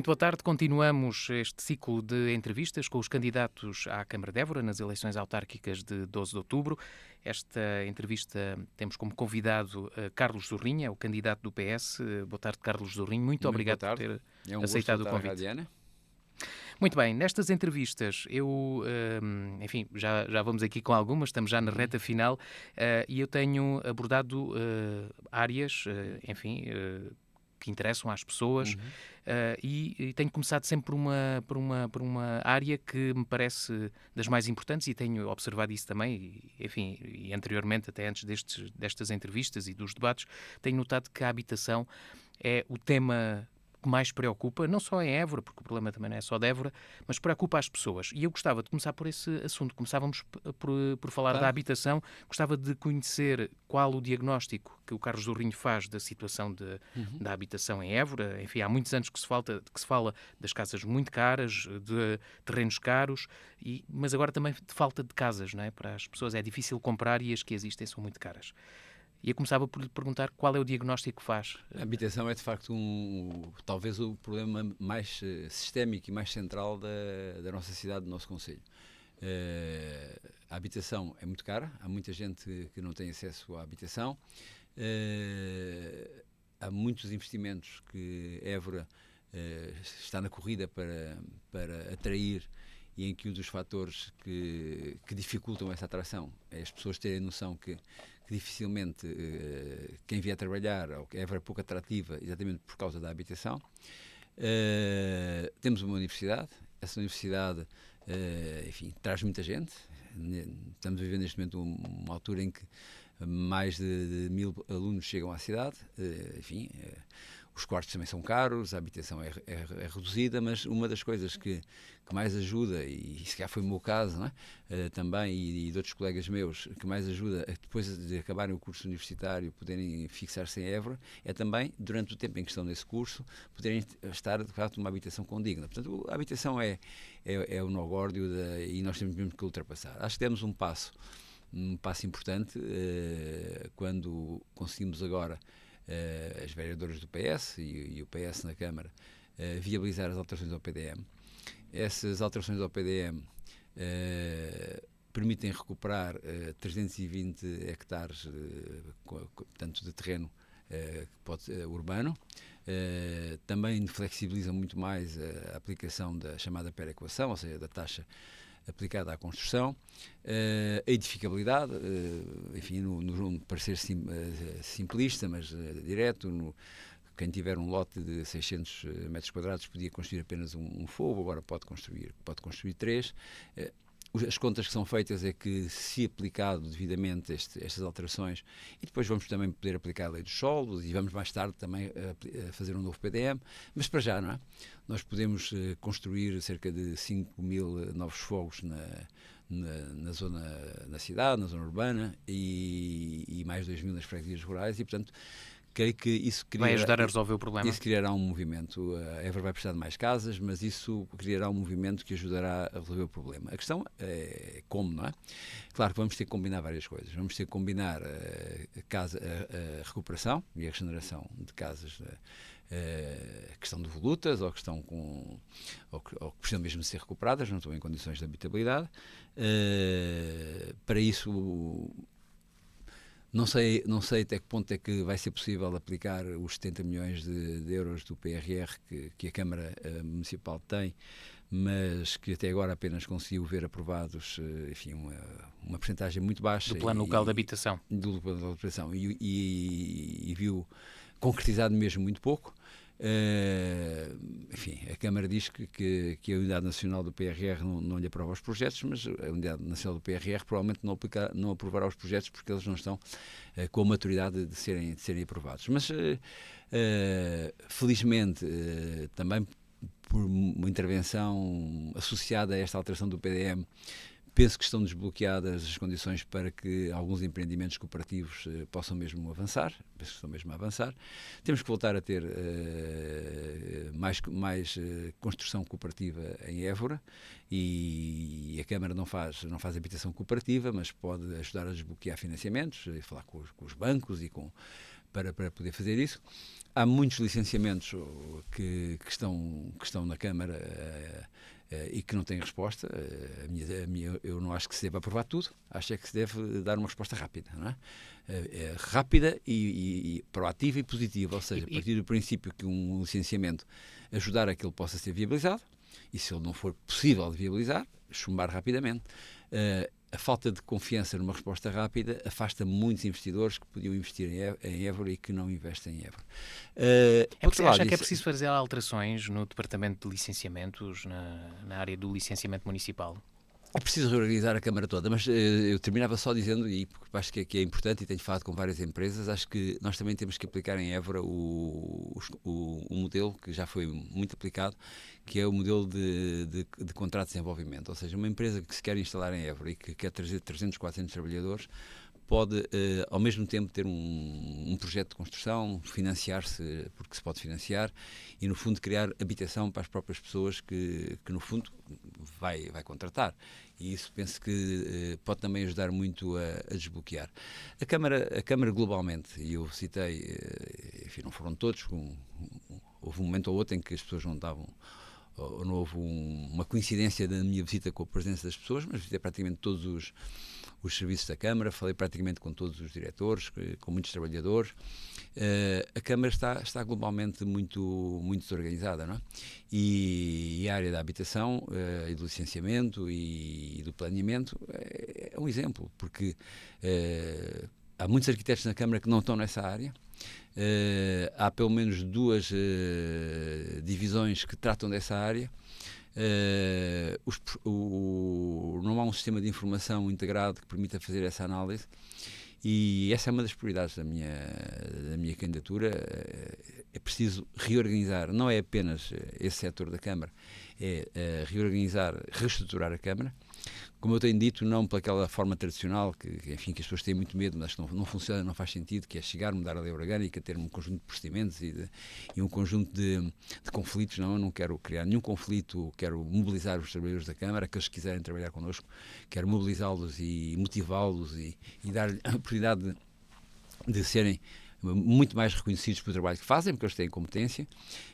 Muito boa tarde. Continuamos este ciclo de entrevistas com os candidatos à Câmara de Évora nas eleições autárquicas de 12 de outubro. Esta entrevista temos como convidado Carlos Zorrinha, o candidato do PS. Boa tarde, Carlos Zorrinha. Muito obrigado por ter aceitado o convite. Muito bem, nestas entrevistas enfim, já vamos aqui com algumas, estamos já na reta final e eu tenho abordado áreas, enfim, que interessam às pessoas e tenho começado sempre por uma área que me parece das mais importantes e tenho observado isso também, enfim, e anteriormente, até antes destas entrevistas e dos debates, tenho notado que a habitação é o tema que mais preocupa, não só em Évora, porque o problema também não é só de Évora, mas preocupa as pessoas. E eu gostava de começar por esse assunto. Começávamos por falar da habitação. Gostava de conhecer qual o diagnóstico que o Carlos Zorrinho faz da situação da habitação em Évora. Enfim, há muitos anos que se fala das casas muito caras, de terrenos caros, mas agora também de falta de casas, não é? Para as pessoas é difícil comprar e as que existem são muito caras. E eu começava por lhe perguntar qual é o diagnóstico que faz. A habitação é, de facto, talvez o problema mais sistémico e mais central da nossa cidade, do nosso concelho. A habitação é muito cara, há muita gente que não tem acesso à habitação. Há muitos investimentos que Évora está na corrida para atrair, e em que um dos fatores que dificultam essa atração é as pessoas terem noção que dificilmente quem vier trabalhar, ou que Évora é pouco atrativa exatamente por causa da habitação. Temos uma universidade, essa universidade enfim, traz muita gente. Estamos a viver neste momento uma altura em que mais de 1000 alunos chegam à cidade, enfim, os quartos também são caros, a habitação é reduzida, mas uma das coisas que mais ajuda, e se calhar foi o meu caso, não é? Também, e de outros colegas meus, que mais ajuda depois de acabarem o curso universitário, poderem fixar-se em Évora, é também, durante o tempo em que estão nesse curso, poderem estar, de facto, numa habitação condigna. Portanto, a habitação é o nó górdio e nós temos mesmo que ultrapassar. Acho que demos um passo importante quando conseguimos agora as vereadoras do PS e o PS na Câmara viabilizar as alterações ao PDM. Essas alterações ao PDM permitem recuperar 320 hectares portanto, de terreno urbano. Também flexibilizam muito mais a aplicação da chamada perequação, ou seja, da taxa aplicada à construção, a edificabilidade, enfim, no parecer simplista, mas direto, quem tiver um lote de 600 metros quadrados podia construir apenas um fogo, agora pode construir 3. As contas que são feitas é que, se aplicado devidamente estas alterações, e depois vamos também poder aplicar a lei dos solos e vamos mais tarde também fazer um novo PDM, mas para já, não é? Nós podemos construir cerca de 5.000 novos fogos na cidade, na zona urbana, e mais 2.000 nas freguesias rurais, e portanto creio que isso vai ajudar a resolver o problema. Isso criará um movimento. A Évora vai precisar de mais casas, mas isso criará um movimento que ajudará a resolver o problema. A questão é como, não é? Claro que vamos ter que combinar várias coisas. Vamos ter que combinar a recuperação e a regeneração de casas que estão devolutas ou que estão ou que precisam mesmo de ser recuperadas, não estão em condições de habitabilidade. Para isso, não sei até que ponto é que vai ser possível aplicar os 70 milhões de euros do PRR que a Câmara Municipal tem, mas que até agora apenas conseguiu ver aprovados, enfim, uma percentagem muito baixa. Do Plano Local de Habitação. Do Plano Local de Habitação. E viu concretizado mesmo muito pouco. Enfim, a Câmara diz que a Unidade Nacional do PRR não lhe aprova os projetos, mas a Unidade Nacional do PRR provavelmente não aprovará os projetos porque eles não estão com a maturidade de serem aprovados. Mas, felizmente, também por uma intervenção associada a esta alteração do PDM, penso que estão desbloqueadas as condições para que alguns empreendimentos cooperativos possam mesmo avançar. Penso que estão mesmo a avançar. Temos que voltar a ter mais construção cooperativa em Évora, e a Câmara não faz habitação cooperativa, mas pode ajudar a desbloquear financiamentos, e falar com os bancos e para poder fazer isso. Há muitos licenciamentos que estão na Câmara e que não têm resposta. Eu não acho que se deve aprovar tudo, acho é que se deve dar uma resposta rápida, não é? Rápida e proativa e positiva, ou seja, a partir do princípio que um licenciamento ajudar a que ele possa ser viabilizado, e se ele não for possível de viabilizar, chumbar rapidamente. A falta de confiança numa resposta rápida afasta muitos investidores que podiam investir em Évora e que não investem em Évora. Acha que é preciso fazer alterações no departamento de licenciamentos, na área do licenciamento municipal? É preciso reorganizar a Câmara toda, mas eu terminava só dizendo, e porque acho que é importante, e tenho falado com várias empresas, acho que nós também temos que aplicar em Évora o modelo que já foi muito aplicado, que é o modelo de contrato de desenvolvimento. Ou seja, uma empresa que se quer instalar em Évora e que quer trazer 300, 400 trabalhadores, pode, ao mesmo tempo, ter um projeto de construção, financiar-se, porque se pode financiar, e, no fundo, criar habitação para as próprias pessoas que no fundo, vai contratar. E isso penso que pode também ajudar muito a desbloquear. A Câmara globalmente, e eu citei, enfim, não foram todos, houve um momento ou outro em que as pessoas não estavam, ou não houve uma coincidência da minha visita com a presença das pessoas, mas visitei praticamente todos os serviços da Câmara, falei praticamente com todos os diretores, com muitos trabalhadores. A Câmara está globalmente muito desorganizada, não é? E a área da habitação e do licenciamento e do planeamento é um exemplo, porque há muitos arquitetos na Câmara que não estão nessa área. Há pelo menos 2 divisões que tratam dessa área. Não há um sistema de informação integrado que permita fazer essa análise, e essa é uma das prioridades da minha candidatura. É preciso reorganizar, não é apenas esse setor da Câmara, é reorganizar, reestruturar a Câmara, como eu tenho dito, não pelaquela forma tradicional que as pessoas têm muito medo, mas não funciona, não faz sentido, que é chegar, mudar a lei orgânica, ter um conjunto de procedimentos e um conjunto de conflitos. Não, eu não quero criar nenhum conflito, quero mobilizar os trabalhadores da Câmara, aqueles que quiserem trabalhar connosco, quero mobilizá-los e motivá-los e dar-lhes a oportunidade de serem muito mais reconhecidos pelo trabalho que fazem, porque eles têm competência,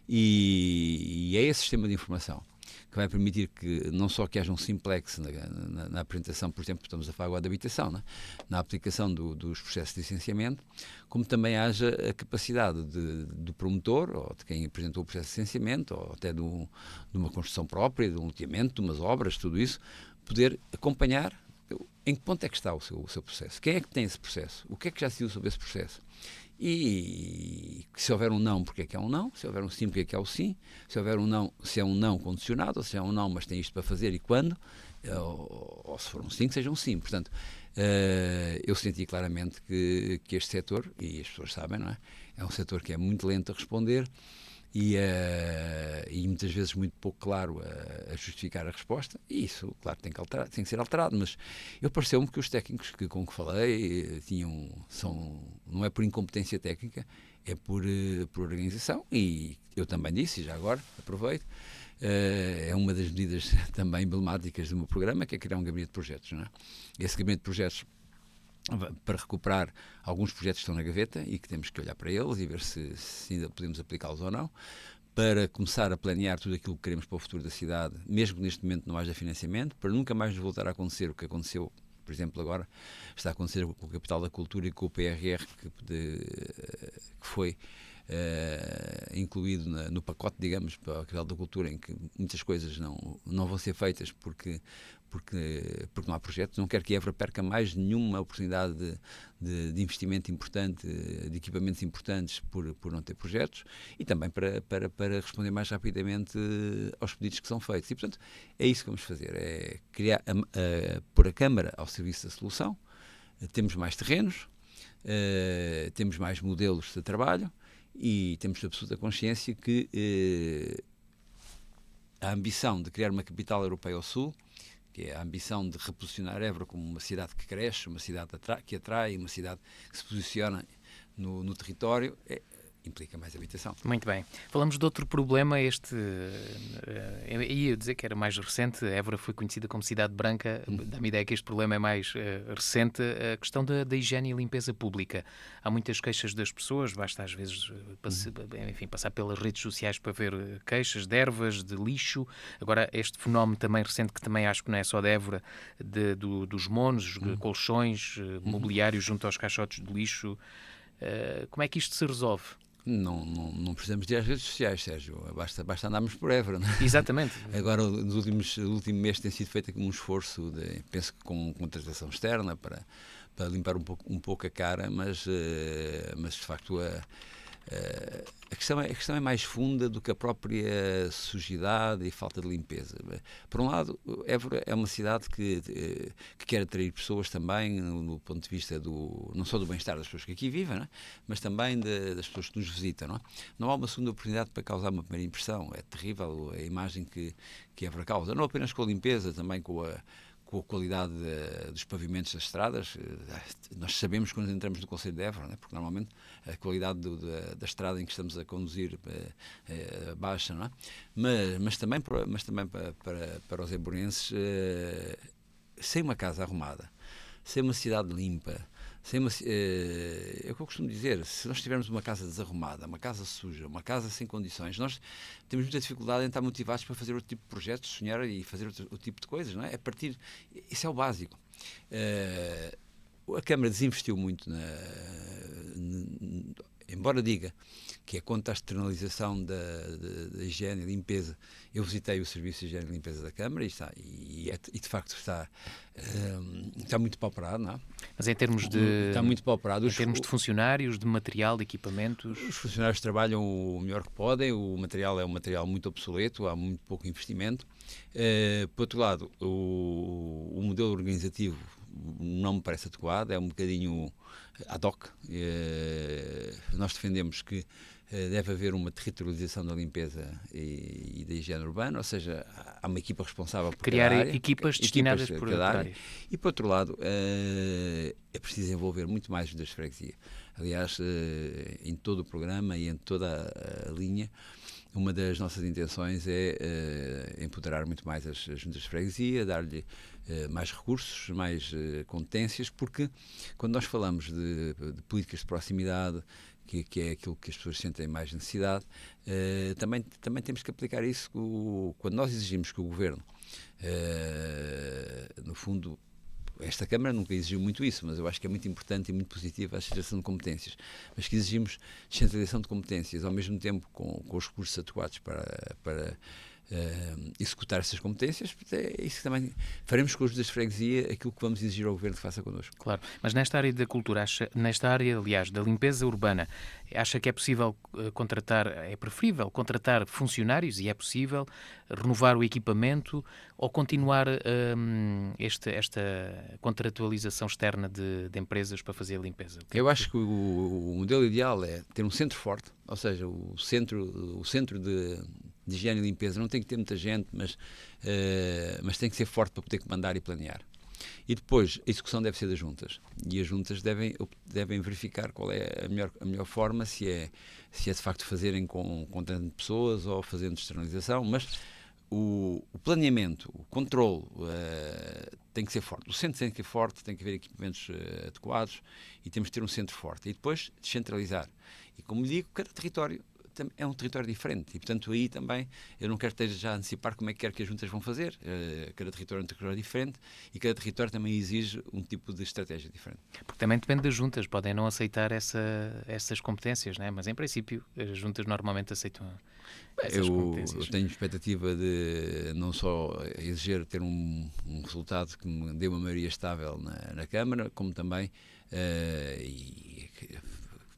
e é esse sistema de informação que vai permitir que não só que haja um simplex na apresentação, por exemplo, estamos a falar agora de habitação, né? Na aplicação dos processos de licenciamento, como também haja a capacidade do promotor, ou de quem apresentou o processo de licenciamento, ou até de uma construção própria, de um loteamento, de umas obras, tudo isso, poder acompanhar em que ponto é que está o seu processo, quem é que tem esse processo, o que é que já se viu sobre esse processo. E se houver um não, porque é que é um não? Se houver um sim, porque é que é o sim? Se houver um não, se é um não condicionado, ou se é um não, mas tem isto para fazer e quando? Ou se for um sim, que seja um sim. Portanto, eu senti claramente que este setor, e as pessoas sabem, não é? É um setor que é muito lento a responder e muitas vezes muito pouco claro a justificar a resposta, e isso, claro, tem que ser alterado, mas eu pareceu-me que os técnicos com que falei não é por incompetência técnica, é por organização, e eu também disse, e já agora aproveito, é uma das medidas também emblemáticas do meu programa, que é criar um gabinete de projetos, não é? Esse gabinete de projetos para recuperar alguns projetos que estão na gaveta e que temos que olhar para eles e ver se ainda podemos aplicá-los ou não, para começar a planear tudo aquilo que queremos para o futuro da cidade, mesmo que neste momento não haja financiamento, para nunca mais nos voltar a acontecer o que aconteceu, por exemplo, agora está a acontecer com o Capital da Cultura e com o PRR, que foi incluído no pacote, digamos, para o Capital da Cultura, em que muitas coisas não vão ser feitas porque não há projetos. Não quero que Évora perca mais nenhuma oportunidade de investimento importante, de equipamentos importantes por não ter projetos, e também para responder mais rapidamente aos pedidos que são feitos. E, portanto, é isso que vamos fazer, é pôr a Câmara ao serviço da solução. Temos mais terrenos, temos mais modelos de trabalho e temos absoluta consciência que a ambição de criar uma capital europeia ao Sul, que é a ambição de reposicionar Évora como uma cidade que cresce, uma cidade que atrai, uma cidade que se posiciona no território, implica mais habitação. Muito bem. Falamos de outro problema, ia dizer que era mais recente, Évora foi conhecida como Cidade Branca, dá-me a ideia que este problema é mais recente, a questão da higiene e limpeza pública. Há muitas queixas das pessoas, basta às vezes passar pelas redes sociais para ver queixas de ervas, de lixo. Agora, este fenómeno também recente, que também acho que não é só de Évora, dos monos, colchões, mobiliários junto aos caixotes de lixo. Como é que isto se resolve? Não precisamos de ir às redes sociais, Sérgio. Basta andarmos por Évora. Não é? Exatamente. Agora, no último mês tem sido feito um esforço, penso que com contratação externa, para limpar um pouco a cara, mas de facto a questão é mais funda do que a própria sujidade e falta de limpeza. Por um lado, Évora é uma cidade que quer atrair pessoas também, no ponto de vista não só do bem-estar das pessoas que aqui vivem, não é? Mas também das pessoas que nos visitam. Não há uma segunda oportunidade para causar uma primeira impressão. É terrível a imagem que Évora causa, não apenas com a limpeza, também com a qualidade dos pavimentos das estradas. Nós sabemos quando entramos no Concelho de Évora, não é? Porque normalmente a qualidade da estrada em que estamos a conduzir baixa, não é? Mas também para os évorenses, sem uma casa arrumada, sem uma cidade limpa, é o que eu costumo dizer, se nós tivermos uma casa desarrumada, uma casa suja, uma casa sem condições, nós temos muita dificuldade em estar motivados para fazer outro tipo de projetos, sonhar e fazer outro tipo de coisas, não é? Isso é o básico. A Câmara desinvestiu muito, embora diga que é contra a externalização da higiene e limpeza. Eu visitei o Serviço de Higiene e Limpeza da Câmara e de facto está muito pauperado, não é? Mas em termos está muito pauperado. Em termos de funcionários, de material, de equipamentos? Os funcionários trabalham o melhor que podem, o material é um material muito obsoleto, há muito pouco investimento. Por outro lado, o modelo organizativo não me parece adequado, é um bocadinho ad hoc. Nós defendemos que deve haver uma territorialização da limpeza e da higiene urbana, ou seja, há uma equipa responsável por criar cada área, equipas destinadas por cada área. área. E, por outro lado, é preciso envolver muito mais juntas de freguesia. Aliás, em todo o programa e em toda a linha, uma das nossas intenções é empoderar muito mais as juntas de freguesia, dar-lhe mais recursos, mais competências, porque quando nós falamos de políticas de proximidade, que é aquilo que as pessoas sentem mais necessidade, também temos que aplicar isso quando nós exigimos que o Governo, no fundo, esta Câmara nunca exigiu muito isso, mas eu acho que é muito importante e muito positivo a associação de competências, mas que exigimos descentralização de competências, ao mesmo tempo com os recursos adequados para executar essas competências. É isso que também faremos com os juntas de freguesia, aquilo que vamos exigir ao Governo que faça connosco. Claro, mas nesta área da cultura, nesta área, aliás, da limpeza urbana, acha que é possível é preferível contratar funcionários, e é possível renovar o equipamento, ou continuar esta contratualização externa de empresas para fazer a limpeza? Eu acho que o modelo ideal é ter um centro forte, ou seja, o centro de higiene e limpeza não tem que ter muita gente, mas tem que ser forte para poder comandar e planear. E depois, a execução deve ser das juntas. E as juntas devem verificar qual é a melhor forma, se é de facto fazerem com tantas pessoas ou fazendo externalização, mas o planeamento, o controle tem que ser forte. O centro tem que ser forte, tem que haver equipamentos adequados e temos que ter um centro forte. E depois, descentralizar. E como lhe digo, cada território é um território diferente e, portanto, aí também eu não quero já antecipar como é que quero que as juntas vão fazer. Cada território é um território diferente e cada território também exige um tipo de estratégia diferente. Porque também depende das juntas, podem não aceitar essas competências, não é? Mas em princípio as juntas normalmente aceitam essas competências. Eu tenho expectativa de não só exigir ter um resultado que me dê uma maioria estável na Câmara, como também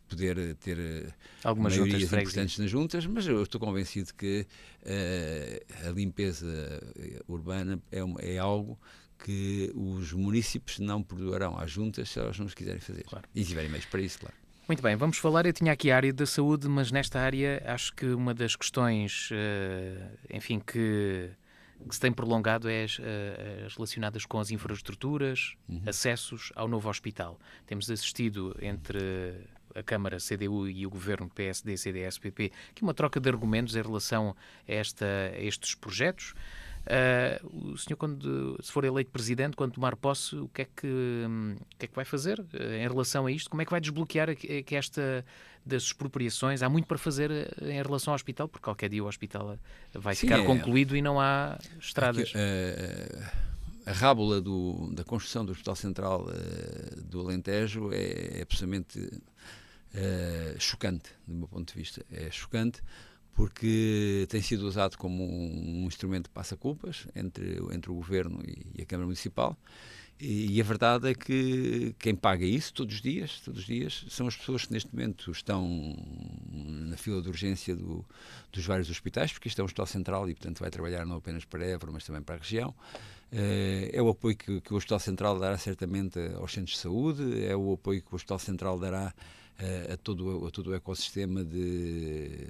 poder ter algumas maiorias juntas importantes nas juntas, mas eu estou convencido que a limpeza urbana é algo que os munícipes não perdoarão às juntas se elas não os quiserem fazer. Claro. E tiverem meios para isso, claro. Muito bem, vamos falar, eu tinha aqui a área da saúde, mas nesta área acho que uma das questões, enfim, que se tem prolongado é as relacionadas com as infraestruturas, acessos ao novo hospital. Temos assistido entre a Câmara CDU e o Governo PSD, CDS, PP, aqui uma troca de argumentos em relação a estes projetos. O senhor, se for eleito Presidente, quando tomar posse, o que é que vai fazer em relação a isto? Como é que vai desbloquear que esta das expropriações? Há muito para fazer em relação ao hospital, porque qualquer dia o hospital vai ficar concluído e não há estradas. A rábula da construção do Hospital Central do Alentejo é absolutamente chocante, do meu ponto de vista. É chocante porque tem sido usado como um instrumento de passa-culpas entre o Governo e a Câmara Municipal. E a verdade é que quem paga isso todos os dias, são as pessoas que neste momento estão na fila de urgência dos vários hospitais, porque isto é um hospital central e, portanto, vai trabalhar não apenas para Évora, mas também para a região. É o apoio que o Hospital Central dará certamente aos centros de saúde, é o apoio que o Hospital Central dará a todo o ecossistema de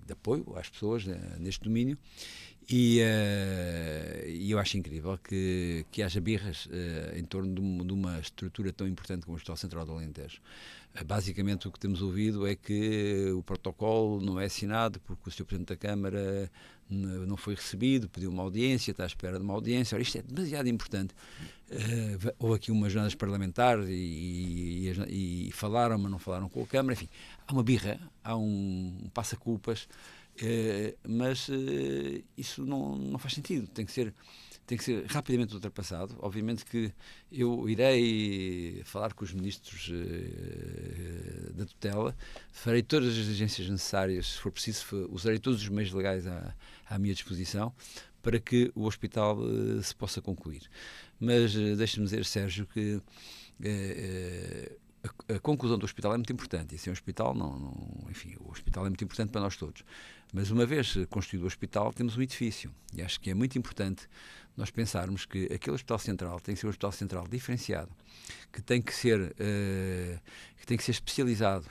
apoio às pessoas neste domínio. E eu acho incrível que haja birras em torno de uma estrutura tão importante como o Hospital Central do Alentejo. Basicamente o que temos ouvido é que o protocolo não é assinado porque o Sr. Presidente da Câmara não foi recebido, pediu uma audiência, está à espera de uma audiência. Ora, isto é demasiado importante. Houve aqui umas jornadas parlamentares e falaram, mas não falaram com a Câmara. Enfim, há uma birra, há um passa-culpas. Mas isso não faz sentido, tem que ser rapidamente ultrapassado. Obviamente que eu irei falar com os ministros da tutela, farei todas as diligências necessárias, se for preciso, usarei todos os meios legais à minha disposição para que o hospital se possa concluir. Mas deixe-me dizer, Sérgio, que a conclusão do hospital é muito importante. Isso é um hospital, enfim, o hospital é muito importante para nós todos. Mas uma vez construído o hospital, temos um edifício. E acho que é muito importante nós pensarmos que aquele hospital central tem que ser um hospital central diferenciado, que tem que ser especializado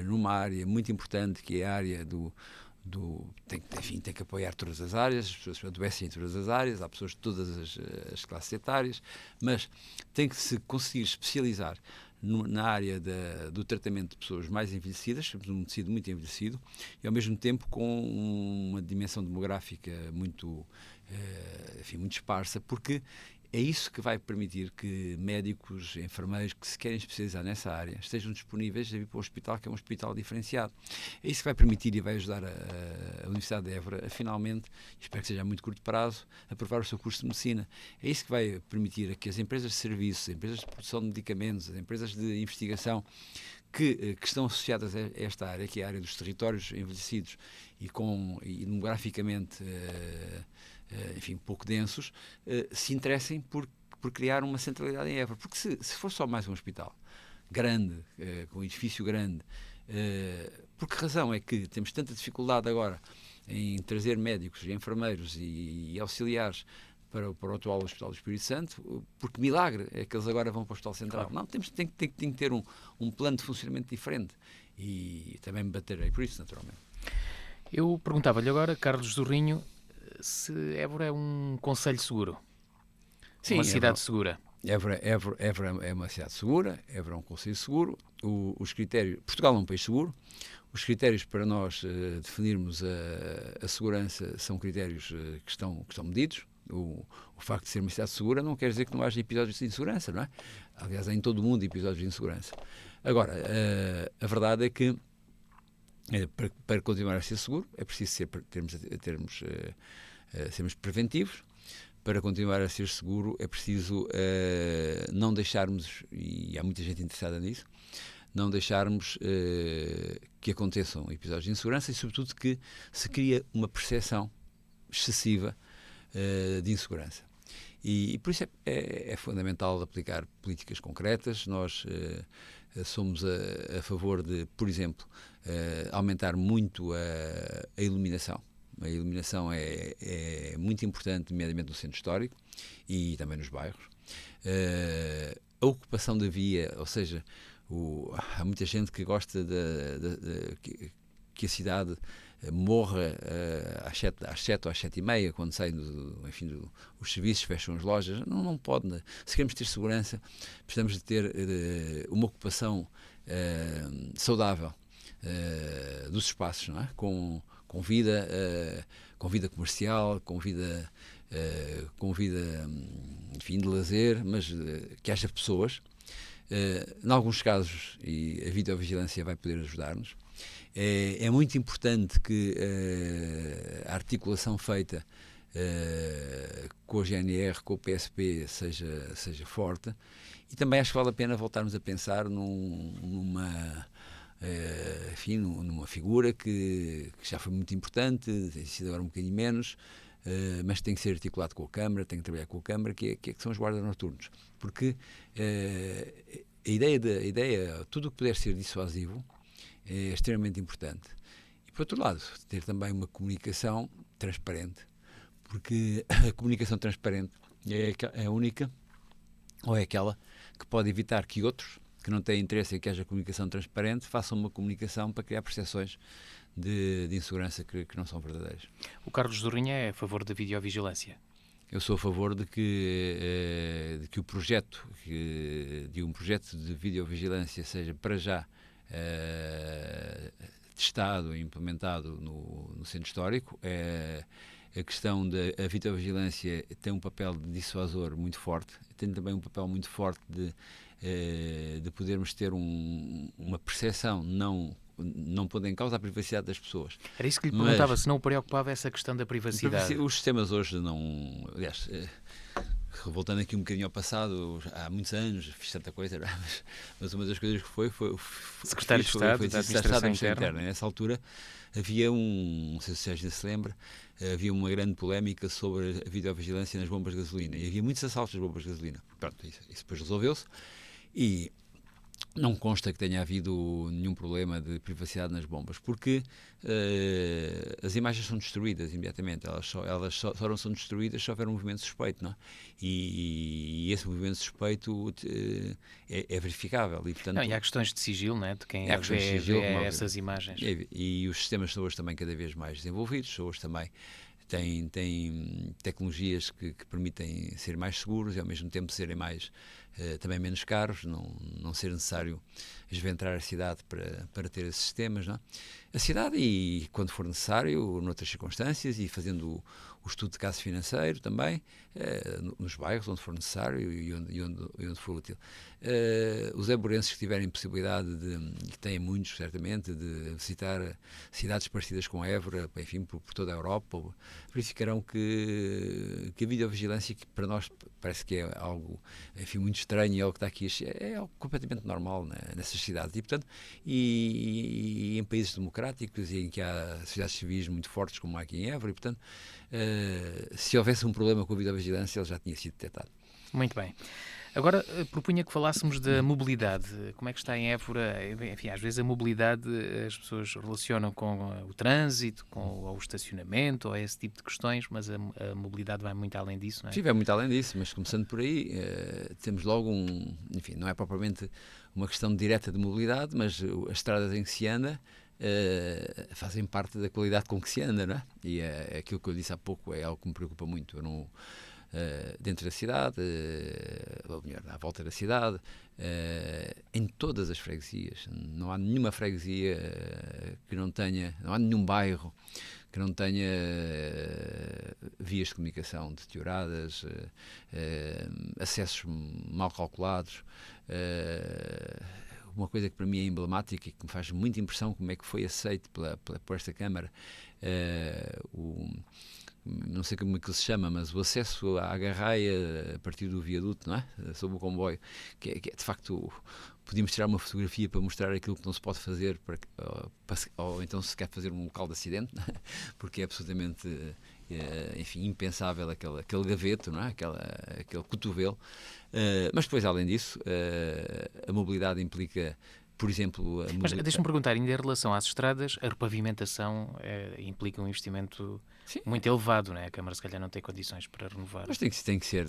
numa área muito importante, que é a área tem que apoiar todas as áreas, as pessoas adoecem em todas as áreas, há pessoas de todas as classes etárias, mas tem que se conseguir especializar na área do tratamento de pessoas mais envelhecidas, temos um tecido muito envelhecido, e ao mesmo tempo com uma dimensão demográfica muito esparsa, porque é isso que vai permitir que médicos, enfermeiros que se querem especializar nessa área estejam disponíveis a vir para o hospital, que é um hospital diferenciado. É isso que vai permitir e vai ajudar a Universidade de Évora a finalmente, espero que seja a muito curto prazo, aprovar o seu curso de Medicina. É isso que vai permitir a que as empresas de serviços, as empresas de produção de medicamentos, as empresas de investigação que estão associadas a esta área, que é a área dos territórios envelhecidos e demograficamente pouco densos, se interessem por criar uma centralidade em Évora. Porque se for só mais um hospital grande, com um edifício grande, por que razão é que temos tanta dificuldade agora em trazer médicos e enfermeiros e auxiliares para o atual Hospital do Espírito Santo? Porque milagre é que eles agora vão para o Hospital Central. Claro. Não, tem que ter um plano de funcionamento diferente, e também me baterei por isso, naturalmente. Eu perguntava-lhe agora, Carlos Zorrinho, se Évora é um concelho seguro. Sim, uma cidade segura. Évora é uma cidade segura, Évora é um concelho seguro. Os critérios, Portugal é um país seguro. Os critérios para nós definirmos a segurança são critérios que estão medidos. O facto de ser uma cidade segura não quer dizer que não haja episódios de insegurança, não é? Aliás, há em todo o mundo episódios de insegurança. Agora, a verdade é que para continuar a ser seguro é preciso sermos preventivos. Para continuar a ser seguro é preciso não deixarmos, e há muita gente interessada nisso, não deixarmos que aconteçam episódios de insegurança e, sobretudo, que se cria uma percepção excessiva de insegurança. E por isso é fundamental aplicar políticas concretas. Nós somos a favor de, por exemplo, aumentar muito a iluminação. A iluminação é muito importante, nomeadamente no centro histórico e também nos bairros. A ocupação da via, ou seja, há muita gente que gosta que a cidade morra às 7 ou às 7h30, quando saem os serviços, fecham as lojas. Não pode. Né? Se queremos ter segurança, precisamos de ter uma ocupação saudável dos espaços, não é? Com vida comercial, com vida, enfim, de lazer, mas que haja pessoas. Em alguns casos, e a videovigilância vai poder ajudar-nos, é muito importante que a articulação feita com a GNR, com o PSP, seja forte, e também acho que vale a pena voltarmos a pensar numa figura que já foi muito importante, tem sido agora um bocadinho menos, mas tem que ser articulado com a Câmara, tem que trabalhar com a Câmara, que são os guardas noturnos. Porque a ideia, tudo o que puder ser dissuasivo, é extremamente importante. E, por outro lado, ter também uma comunicação transparente, porque a comunicação transparente é a única, ou é aquela, que pode evitar que outros, que não têm interesse em que haja comunicação transparente, façam uma comunicação para criar percepções de insegurança que não são verdadeiras. O Carlos Zorrinha é a favor da videovigilância? Eu sou a favor de que o projeto, de um projeto de videovigilância seja para já testado e implementado no centro histórico. A questão da videovigilância tem um papel de dissuasor muito forte, tem também um papel muito forte de podermos ter uma percepção, não pondo em causa a privacidade das pessoas. Era isso que lhe perguntava, se não o preocupava essa questão da privacidade. Os sistemas hoje não... Aliás, voltando aqui um bocadinho ao passado, há muitos anos fiz tanta coisa, mas uma das coisas que foi o Secretário de Estado da Administração Interna. Nessa altura havia não sei se o Sérgio se lembra, havia uma grande polémica sobre a videovigilância nas bombas de gasolina, e havia muitos assaltos nas bombas de gasolina. Pronto, isso depois resolveu-se, e não consta que tenha havido nenhum problema de privacidade nas bombas, porque as imagens são destruídas imediatamente. Elas só não são destruídas se houver um movimento suspeito, não é? E esse movimento suspeito é verificável. E, portanto, e há questões de sigilo, não é? De quem vê essas imagens. E os sistemas são hoje também cada vez mais desenvolvidos, hoje também têm tecnologias que permitem ser mais seguros e ao mesmo tempo serem também menos caros, não ser necessário esventrar a cidade para ter esses sistemas, não é? A cidade, e quando for necessário, noutras circunstâncias, e fazendo o estudo de caso financeiro também, nos bairros onde for necessário e onde for útil. Os eburenses que tiverem possibilidade e que têm muitos, certamente, de visitar cidades parecidas com Évora, enfim, por toda a Europa, verificarão que a videovigilância, que para nós parece que é algo, enfim, muito estranho, e algo que está aqui, é algo completamente normal, né, nessas cidades. E, portanto, e em países democráticos e em que há sociedades civis muito fortes, como há aqui em Évora, e, portanto, se houvesse um problema com a videovigilância, ele já tinha sido detectado. Muito bem. Agora, propunha que falássemos da mobilidade. Como é que está em Évora? Enfim, às vezes a mobilidade as pessoas relacionam com o trânsito, com o estacionamento, ou esse tipo de questões, mas a mobilidade vai muito além disso, não é? Sim, vai muito além disso, mas começando por aí, temos logo enfim, não é propriamente uma questão direta de mobilidade, mas as estradas em que se anda fazem parte da qualidade com que se anda, não é? E aquilo que eu disse há pouco é algo que me preocupa muito. Eu não... dentro da cidade, ou melhor, à volta da cidade, em todas as freguesias. Não há nenhuma freguesia que não tenha, não há nenhum bairro que não tenha vias de comunicação deterioradas, acessos mal calculados. Uma coisa que para mim é emblemática e que me faz muita impressão como é que foi aceito por esta Câmara, não sei como é que se chama, mas o acesso à Garraia a partir do viaduto, não é? Sob o comboio, que é de facto, podíamos tirar uma fotografia para mostrar aquilo que não se pode fazer, ou então se quer fazer um local de acidente, porque é absolutamente, enfim, impensável aquele gaveto, não é? Aquele cotovelo. Mas depois, além disso, a mobilidade implica, por exemplo... Mas deixa-me perguntar, ainda em relação às estradas, a repavimentação implica um investimento Sim. muito elevado, não é? A Câmara se calhar não tem condições para renovar. Mas tem que ser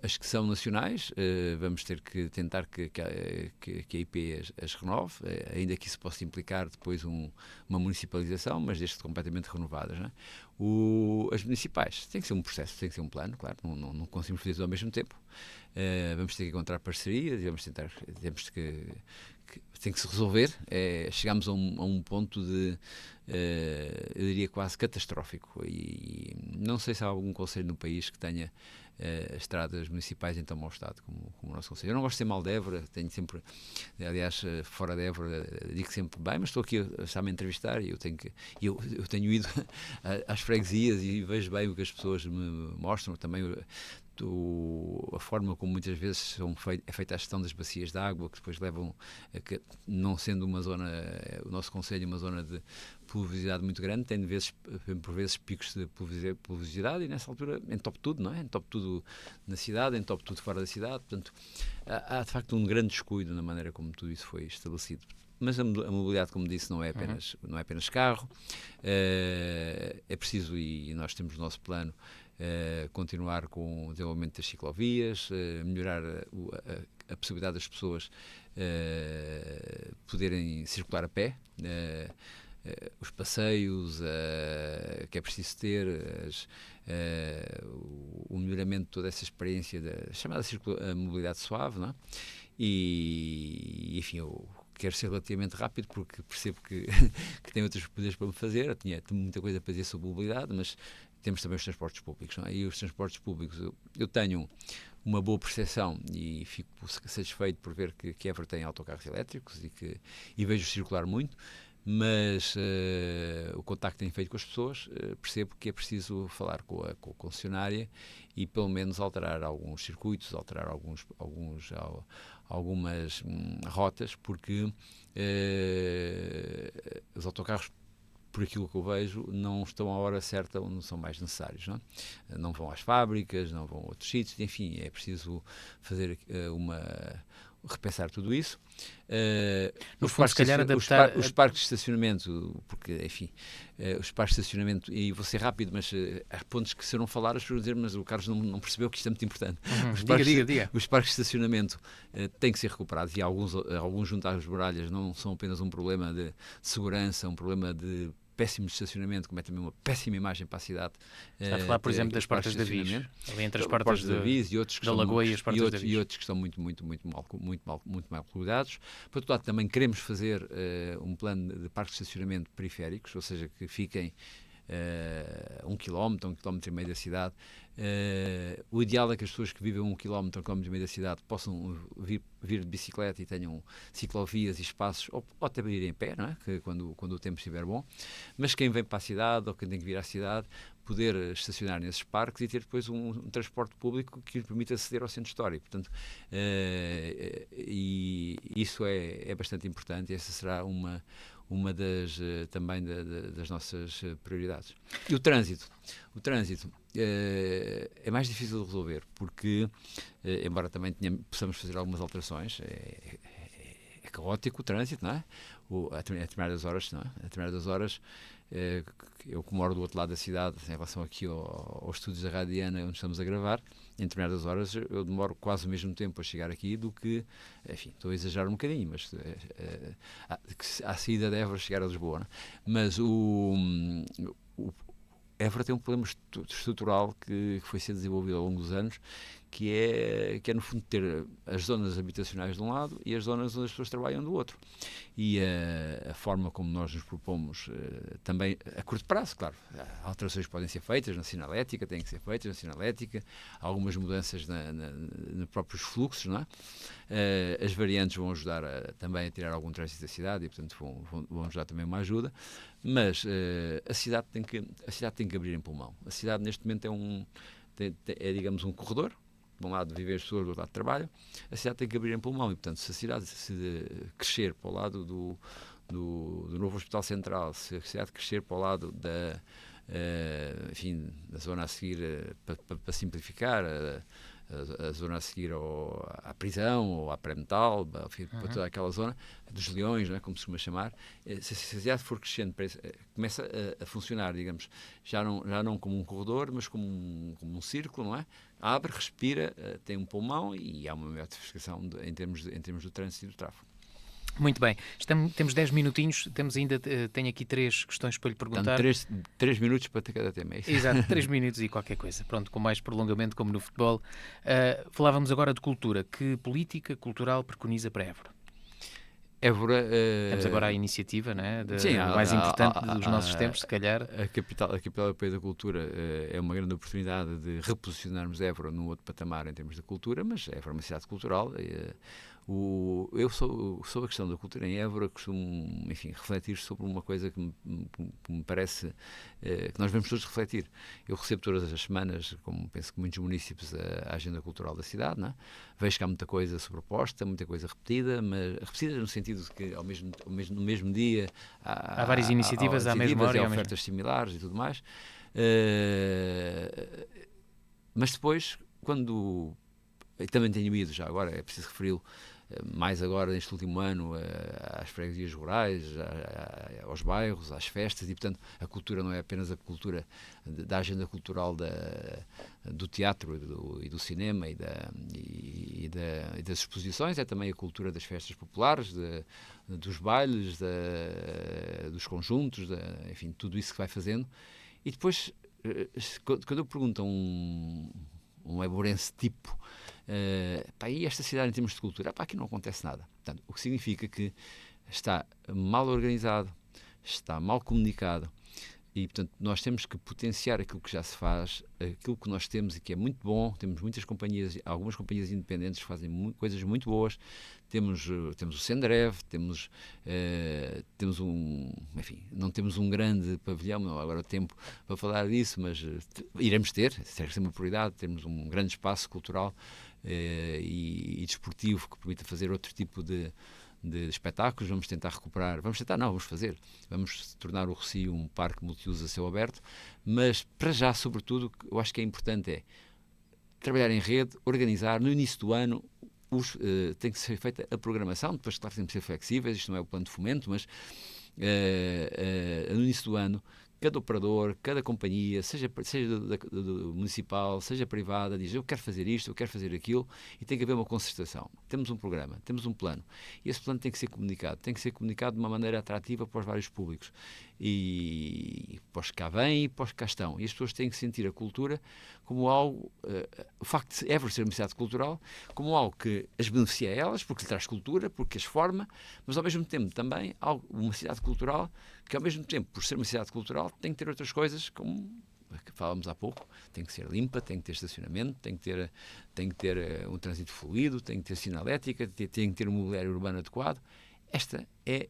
as que são nacionais, vamos ter que tentar que a IP as renove, ainda que isso possa implicar depois uma municipalização, mas desde completamente renovadas. Não é? As municipais, tem que ser um processo, tem que ser um plano, claro, não conseguimos fazer tudo ao mesmo tempo. Vamos ter que encontrar parcerias e temos que tem que se resolver. Chegamos a um ponto de, eu diria, quase catastrófico. E não sei se há algum conselho no país que tenha estradas municipais em tão mau estado como o nosso conselho. Eu não gosto de ser mal de Évora, tenho sempre, aliás, fora de Évora, digo sempre bem, mas estou aqui a entrevistar e eu tenho ido às freguesias e vejo bem o que as pessoas me mostram também. A forma como muitas vezes é feita a gestão das bacias de água, que depois levam a que, não sendo uma zona, o nosso concelho uma zona de pluviosidade muito grande, tem por vezes picos de pluviosidade e nessa altura entope tudo, não é? Entope tudo na cidade, entope tudo fora da cidade, portanto há de facto um grande descuido na maneira como tudo isso foi estabelecido. Mas a mobilidade, como disse, não é apenas carro, é preciso, e nós temos o nosso plano, continuar com o desenvolvimento das ciclovias, melhorar a possibilidade das pessoas poderem circular a pé, os passeios que é preciso ter, o melhoramento de toda essa experiência da chamada mobilidade suave, não é? E enfim, eu quero ser relativamente rápido porque percebo que tenho outras coisas para me fazer. Eu tinha muita coisa para dizer sobre mobilidade, mas temos também os transportes públicos, não é? E os transportes públicos, eu tenho uma boa percepção e fico satisfeito por ver que Évora tem autocarros elétricos e vejo circular muito, mas o contacto que tenho feito com as pessoas, percebo que é preciso falar com a concessionária e pelo menos alterar alguns circuitos, alterar algumas rotas, porque os autocarros, por aquilo que eu vejo, não estão à hora certa onde são mais necessários. Não vão às fábricas, não vão a outros sítios, enfim, é preciso fazer repensar tudo isso. No fundo, se calhar adaptar... Os parques de estacionamento, porque, enfim, os parques de estacionamento, e vou ser rápido, mas há pontos que se eu não falar, as pessoas vão dizer, mas o Carlos não percebeu que isto é muito importante. Diga. Os parques de estacionamento têm que ser recuperados e alguns junto às muralhas não são apenas um problema de segurança, um problema de péssimo estacionamento, como é também uma péssima imagem para a cidade. Está a falar, por exemplo, das portas da Viz, ali entre as portas da Viz e outros que da Lagoa e as portas da Viz. E outros que estão muito mal cuidados. Por outro lado, também queremos fazer um plano de parques de estacionamento periféricos, ou seja, que fiquem 1 km, 1 km e meio da cidade. O ideal é que as pessoas que vivem 1 km, 1 km e meio da cidade possam vir de bicicleta e tenham ciclovias e espaços, ou até irem em pé, não é? Que quando o tempo estiver bom. Mas quem vem para a cidade ou quem tem que vir à cidade, poder estacionar nesses parques e ter depois um transporte público que lhe permita aceder ao centro histórico. Portanto, e isso é bastante importante e essa será uma também das nossas prioridades. E o trânsito é mais difícil de resolver porque, embora também possamos fazer algumas alterações, é caótico o trânsito, não é? A determinadas horas, não é? A determinadas horas, eu que moro do outro lado da cidade, em relação aqui aos estúdios da Radiana onde estamos a gravar, em determinadas horas eu demoro quase o mesmo tempo a chegar aqui do que, enfim, estou a exagerar um bocadinho, mas à saída de Évora chegar a Lisboa, não é? Mas Évora tem um problema estrutural que foi sendo desenvolvido ao longo dos anos, que é no fundo ter as zonas habitacionais de um lado e as zonas onde as pessoas trabalham do outro. E a forma como nós nos propomos, também a curto prazo, claro, alterações podem ser feitas na sinalética, têm que ser feitas na sinalética, algumas mudanças nos próprios fluxos, não é? As variantes vão ajudar também a tirar algum trânsito da cidade e, portanto, vão ajudar também uma ajuda, mas a cidade tem que abrir em pulmão. A cidade, neste momento, é digamos, um corredor. De um lado vivem as pessoas, do outro lado trabalham. A cidade tem que abrir em pulmão e, portanto, se a cidade crescer para o lado do novo Hospital Central, se a cidade crescer para o lado enfim, da zona a seguir, para simplificar, a zona a seguir à prisão, ou à pré-metal, para toda aquela zona dos leões, não é? Como se costuma chamar. Se a cidade for crescendo, começa a funcionar, digamos, já não como um corredor, mas como um círculo, não é? Abre, respira, tem um pulmão e há uma maior diversificação em termos do trânsito e do tráfego. Muito bem. Temos 10 minutinhos, tenho aqui 3 questões para lhe perguntar. Portanto, 3 minutos para ter cada tema, é isso? Exato, 3 minutos e qualquer coisa. Pronto, com mais prolongamento, como no futebol. Falávamos agora de cultura. Que política cultural preconiza para Évora? Évora... Temos agora a iniciativa, né? Sim, o mais importante dos nossos tempos, se calhar. A capital europeia da cultura é uma grande oportunidade de reposicionarmos Évora num outro patamar em termos de cultura, mas Évora é uma cidade cultural. Eu sobre a questão da cultura em Évora costumo, enfim, refletir sobre uma coisa que me parece que nós devemos todos refletir. Eu recebo todas as semanas, como penso que muitos municípios, a agenda cultural da cidade, não é? Vejo que há muita coisa sobreposta, muita coisa repetida, mas repetida no sentido de que no mesmo dia há várias iniciativas à mesma hora e há ofertas similares e tudo mais. Mas depois, quando... E também tenho ido já agora, é preciso referi-lo, mais agora neste último ano, às freguesias rurais, aos bairros, às festas, e portanto a cultura não é apenas a cultura da agenda cultural do teatro e do cinema e das exposições, é também a cultura das festas populares, dos bailes, dos conjuntos, enfim, tudo isso que vai fazendo. E depois, quando eu pergunto a um eborense tipo, e esta cidade em termos de cultura, aqui não acontece nada. Portanto, o que significa que está mal organizado, está mal comunicado e, portanto, nós temos que potenciar aquilo que já se faz, aquilo que nós temos e que é muito bom. Temos muitas companhias, algumas companhias independentes que fazem coisas muito boas. Temos o Sendrev, temos enfim, não temos um grande pavilhão, não há agora tempo para falar disso, mas iremos ter, será uma prioridade, temos um grande espaço cultural e desportivo que permita fazer outro tipo de espetáculos. Vamos tentar recuperar, vamos fazer, vamos tornar o Rossio um parque multiuso a céu aberto, mas para já, sobretudo, eu acho que é importante trabalhar em rede, organizar, no início do ano, tem que ser feita a programação, depois, claro, tem que ser flexíveis, isto não é o plano de fomento, mas no início do ano, cada operador, cada companhia, seja do municipal, seja privada, diz: eu quero fazer isto, eu quero fazer aquilo, e tem que haver uma concertação. Temos um programa, temos um plano, e esse plano tem que ser comunicado de uma maneira atrativa para os vários públicos, e para os que cá vêm e para os que cá estão. E as pessoas têm que sentir a cultura como algo, o facto de Évora ser uma cidade cultural, como algo que as beneficia a elas, porque lhe traz cultura, porque as forma, mas ao mesmo tempo também uma cidade cultural que, ao mesmo tempo, por ser uma cidade cultural, tem que ter outras coisas, como que falávamos há pouco, tem que ser limpa, tem que ter estacionamento, tem que ter um trânsito fluido, tem que ter sinalética, tem que ter um mobiliário urbano adequado. Esta é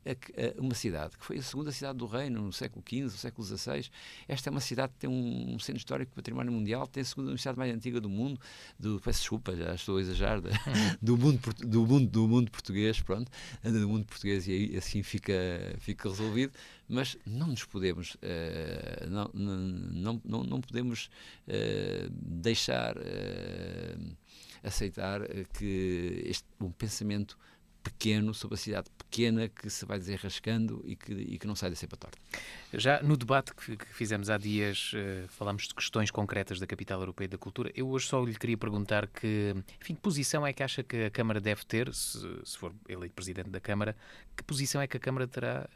uma cidade que foi a segunda cidade do reino no século XV, no século XVI. Esta é uma cidade que tem um centro histórico de património mundial, tem a segunda universidade mais antiga do mundo, peço desculpa, já estou a exagerar, do mundo português, pronto, do mundo português, e assim fica resolvido. Mas não nos podemos não podemos deixar aceitar que um pensamento pequeno sobre a cidade pequena que se vai desenrascando e que não sai da cepa torta. Já no debate que fizemos há dias, falámos de questões concretas da Capital Europeia da Cultura. Eu hoje só lhe queria perguntar que posição é que acha que a Câmara deve ter, se for eleito Presidente da Câmara, que posição é que a Câmara terá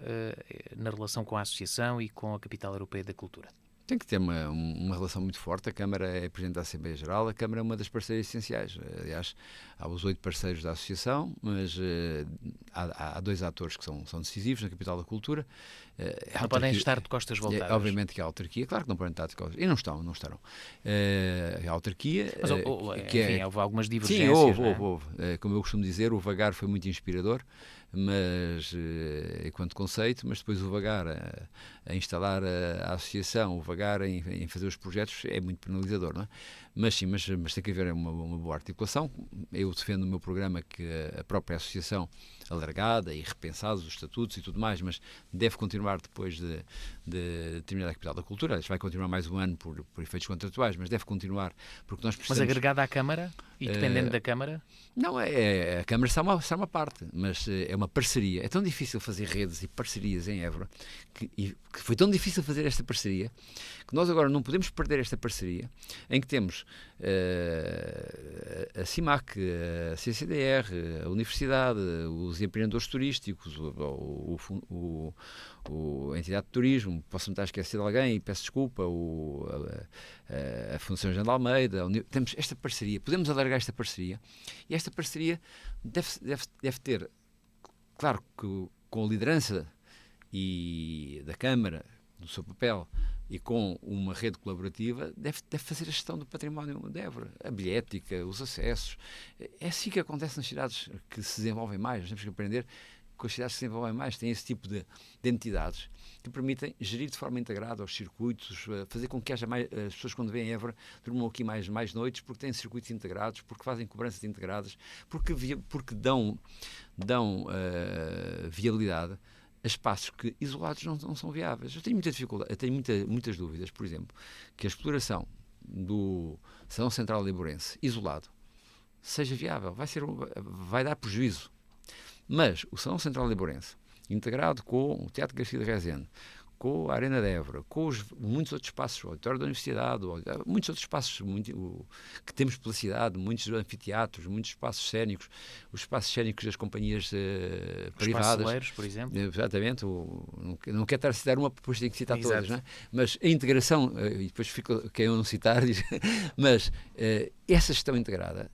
na relação com a Associação e com a Capital Europeia da Cultura? Tem que ter uma relação muito forte. A Câmara é Presidente da Assembleia Geral, a Câmara é uma das parceiras essenciais. Aliás, há os 8 parceiros da Associação, mas há 2 atores que são decisivos na Capital da Cultura. Não podem estar de costas voltadas. Obviamente que há a autarquia, claro que não podem estar de costas, e não estarão. A autarquia... Mas houve algumas divergências. Sim, houve. Como eu costumo dizer, o Vagar foi muito inspirador, mas enquanto conceito, mas depois o Vagar a instalar a associação, o Vagar em fazer os projetos é muito penalizador, não é? Mas sim, mas tem que haver uma boa articulação. Eu defendo no meu programa que a própria associação alargada e repensados os estatutos e tudo mais, mas deve continuar depois de terminar a capital da cultura. Vai continuar mais um ano por efeitos contratuais, mas deve continuar porque nós precisamos... Mas agregada à Câmara e dependendo da Câmara? Não, a Câmara está uma parte, mas é uma parceria. É tão difícil fazer redes e parcerias em Évora, que foi tão difícil fazer esta parceria, que nós agora não podemos perder esta parceria, em que temos a CIMAC, a CCDR, a Universidade, os empreendedores turísticos, a entidade de turismo, posso-me estar a esquecer de alguém e peço desculpa, a Fundação Jean de Almeida, temos esta parceria, podemos alargar esta parceria, e esta parceria deve ter, claro que com a liderança e da Câmara, do seu papel, e com uma rede colaborativa, deve fazer a gestão do património de Évora, a bilhética, os acessos. É assim que acontece nas cidades que se desenvolvem mais. Nós temos que aprender que as cidades que se desenvolvem mais têm esse tipo de entidades que permitem gerir de forma integrada os circuitos, fazer com que haja mais, as pessoas quando vêm a Évora durmam aqui mais noites, porque têm circuitos integrados, porque fazem cobranças integradas, porque dão viabilidade a espaços que isolados não são viáveis. Eu tenho muita dificuldade, eu tenho muitas dúvidas, por exemplo, que a exploração do Salão Central Leiburense isolado seja viável, vai dar prejuízo. Mas o Salão Central Leiburense, integrado com o Teatro Garcia de Rezende, com a Arena de Évora, com muitos outros espaços, o Auditório da Universidade, muitos outros espaços que temos pela cidade, muitos anfiteatros, muitos espaços cénicos, os espaços cénicos das companhias privadas. Espaços por exemplo. Exatamente. Não quero estar a citar uma, depois tenho que citar todas, não é? Mas a integração, e depois fica quem eu não citar, mas essa gestão integrada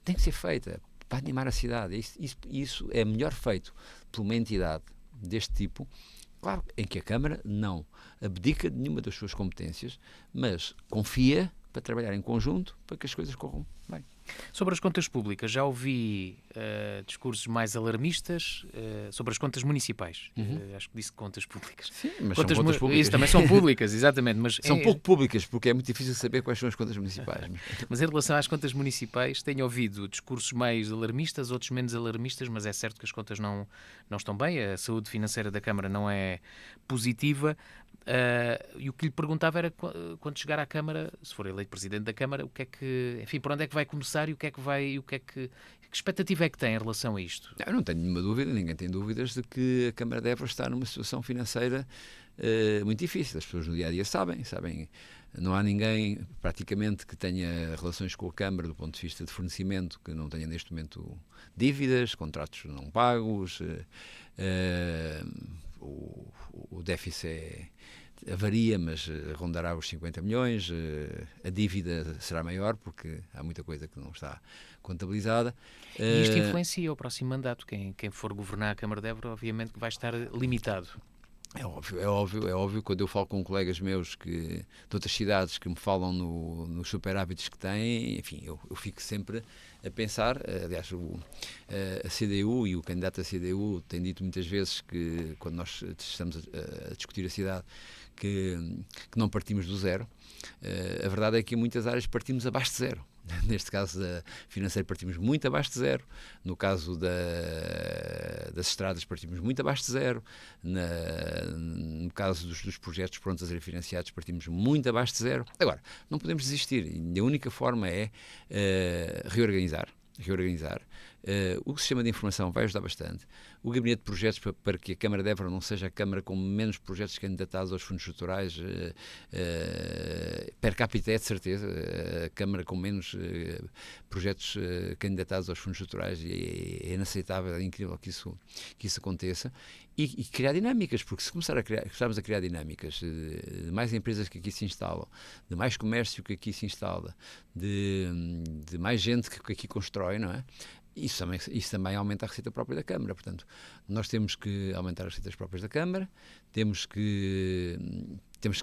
tem que ser feita para animar a cidade. Isso é melhor feito por uma entidade deste tipo, claro, em que a Câmara não abdica de nenhuma das suas competências, mas confia para trabalhar em conjunto para que as coisas corram bem. Sobre as contas públicas, já ouvi discursos mais alarmistas sobre as contas municipais. Acho que disse contas públicas. Sim, mas são contas públicas. Isso também são públicas, exatamente. Mas são pouco públicas, porque é muito difícil saber quais são as contas municipais. Mas em relação às contas municipais, tenho ouvido discursos mais alarmistas, outros menos alarmistas, mas é certo que as contas não estão bem, a saúde financeira da Câmara não é positiva. E o que lhe perguntava era, quando chegar à Câmara, se for eleito Presidente da Câmara, o que é que, enfim, por onde é que vai começar e que expectativa é que tem em relação a isto? Eu não tenho nenhuma dúvida, ninguém tem dúvidas de que a Câmara de Évora está numa situação financeira muito difícil. As pessoas no dia-a-dia sabem, não há ninguém praticamente que tenha relações com a Câmara do ponto de vista de fornecimento que não tenha neste momento dívidas, contratos não pagos, o déficit varia, mas rondará os 50 milhões, a dívida será maior porque há muita coisa que não está contabilizada. E isto influencia o próximo mandato. Quem for governar a Câmara de Évora, obviamente que vai estar limitado. É óbvio, quando eu falo com colegas meus de outras cidades que me falam nos superávites que têm, enfim, eu fico sempre a pensar, aliás, a CDU e o candidato da CDU tem dito muitas vezes que, quando nós estamos a discutir a cidade, que não partimos do zero. A verdade é que em muitas áreas partimos abaixo de zero. Neste caso financeiro partimos muito abaixo de zero, no caso das estradas partimos muito abaixo de zero, no caso dos projetos prontos a ser financiados partimos muito abaixo de zero. Agora, não podemos desistir, e a única forma é reorganizar. O sistema de informação vai ajudar bastante. O gabinete de projetos, para que a Câmara de Évora não seja a Câmara com menos projetos candidatados aos fundos estruturais, per capita é de certeza a Câmara com menos projetos candidatados aos fundos estruturais, e é inaceitável, é incrível que isso aconteça, e criar dinâmicas, porque se começarmos a criar dinâmicas de mais empresas que aqui se instalam, de mais comércio que aqui se instala, de mais gente que aqui constrói, não é? Isso também aumenta a receita própria da Câmara. Portanto, nós temos que aumentar as receitas próprias da Câmara, temos que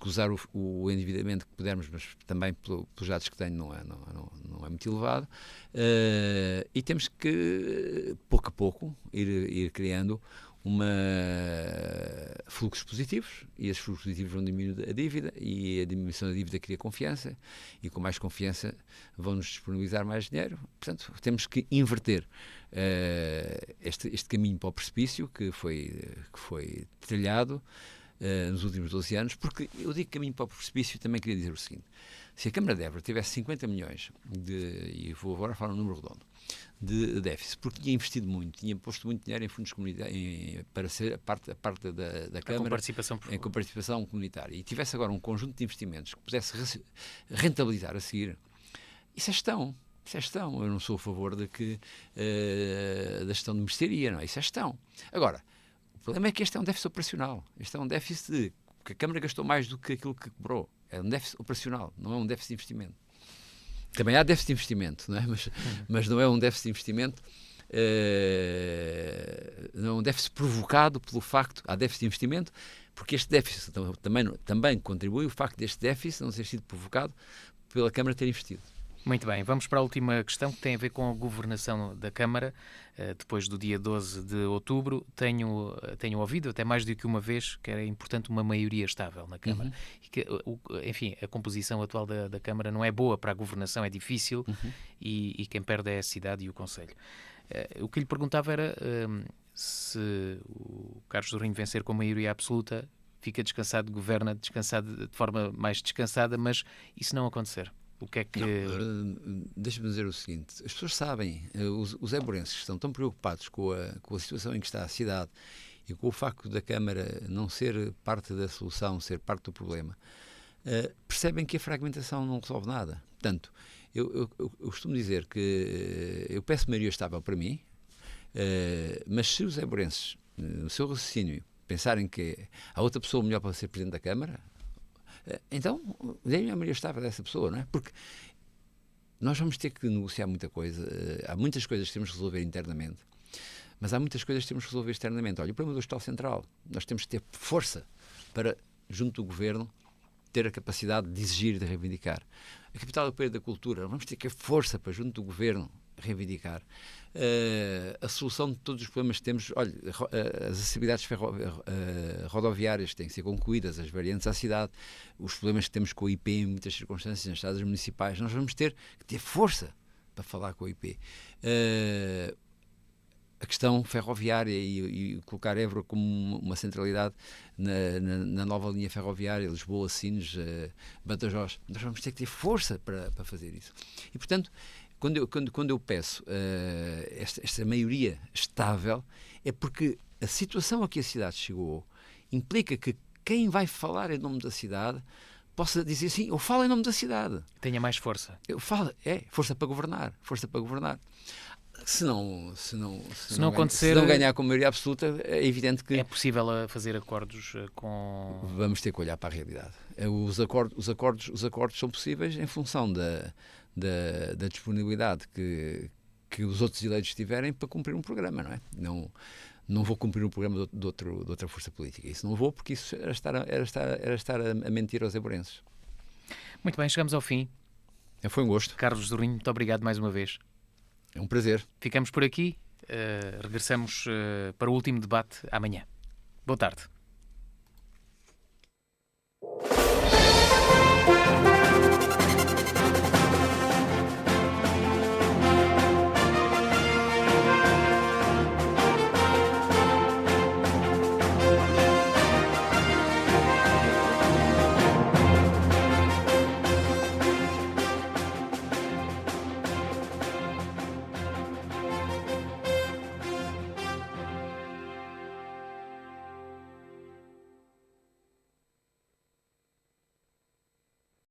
usar o endividamento que pudermos, mas também pelos dados que tenho não é muito elevado, e temos que, pouco a pouco, ir criando fluxos positivos, e esses fluxos positivos vão diminuir a dívida, e a diminuição da dívida cria confiança, e com mais confiança vão-nos disponibilizar mais dinheiro. Portanto, temos que inverter este caminho para o precipício que foi trilhado nos últimos 12 anos, porque eu digo caminho para o precipício e também queria dizer o seguinte: se a Câmara de Évora tivesse 50 milhões e vou agora falar um número redondo, de déficit, porque tinha investido muito, tinha posto muito dinheiro em fundos comunitários para ser a parte da Câmara com participação comunitária, e tivesse agora um conjunto de investimentos que pudesse rentabilizar a seguir, isso é gestão. Eu não sou a favor da gestão de mercearia, não é? Isso é gestão. Agora, o problema é que este é um déficit operacional. Este é um déficit que a Câmara gastou mais do que aquilo que cobrou. É um déficit operacional, não é um déficit de investimento. Também há déficit de investimento, não é? Mas não é um déficit de investimento, não é um déficit provocado pelo facto. Há déficit de investimento, porque este déficit também contribui o facto deste déficit não ter sido provocado pela Câmara ter investido. Muito bem, vamos para a última questão, que tem a ver com a governação da Câmara. Depois do dia 12 de outubro, tenho ouvido até mais do que uma vez que era importante uma maioria estável na Câmara. E que, enfim, a composição atual da Câmara não é boa para a governação, é difícil, e quem perde é a cidade e o Conselho. O que lhe perguntava era se o Carlos Zorrinho vencer com maioria absoluta, fica descansado, governa descansado, de forma mais descansada, mas e se não acontecer? O que é que... Deixa-me dizer o seguinte: as pessoas sabem, os évorenses estão tão preocupados com a situação em que está a cidade e com o facto da Câmara não ser parte da solução, ser parte do problema, percebem que a fragmentação não resolve nada. Portanto, eu costumo dizer que eu peço maioria estável para mim, mas se os évorenses, no seu raciocínio, pensarem que há outra pessoa melhor para ser Presidente da Câmara, então deem a maioria estável dessa pessoa, não é? Porque nós vamos ter que negociar muita coisa. Há muitas coisas que temos que resolver internamente, mas há muitas coisas que temos que resolver externamente. Olha, o problema do Hospital Central, nós temos que ter força para, junto do Governo, ter a capacidade de exigir e de reivindicar. A Capital Europeia da Cultura, vamos ter que ter força para, junto do Governo, reivindicar. A solução de todos os problemas que temos. Olha, as acessibilidades rodoviárias têm que ser concluídas, as variantes à cidade, os problemas que temos com o IP em muitas circunstâncias nas estradas municipais. Nós vamos ter que ter força para falar com o IP. A questão ferroviária e colocar Évora como uma centralidade na nova linha ferroviária, Lisboa, Sines, Badajoz, nós vamos ter que ter força para fazer isso. E, portanto, quando eu peço esta maioria estável, é porque a situação a que a cidade chegou implica que quem vai falar em nome da cidade possa dizer assim: eu falo em nome da cidade. Tenha mais força. Eu falo, força para governar, força para governar. Se não acontecer, se não ganhar com maioria absoluta, é evidente que... É possível fazer acordos com... Vamos ter que olhar para a realidade. Os acordos são possíveis em função da disponibilidade que os outros eleitos tiverem para cumprir um programa, não é? Não vou cumprir um programa de outra força política. Isso não vou, porque isso era estar a mentir aos évorenses. Muito bem, chegamos ao fim. Foi um gosto. Carlos Zorrinho, muito obrigado mais uma vez. É um prazer. Ficamos por aqui. Regressamos para o último debate amanhã. Boa tarde.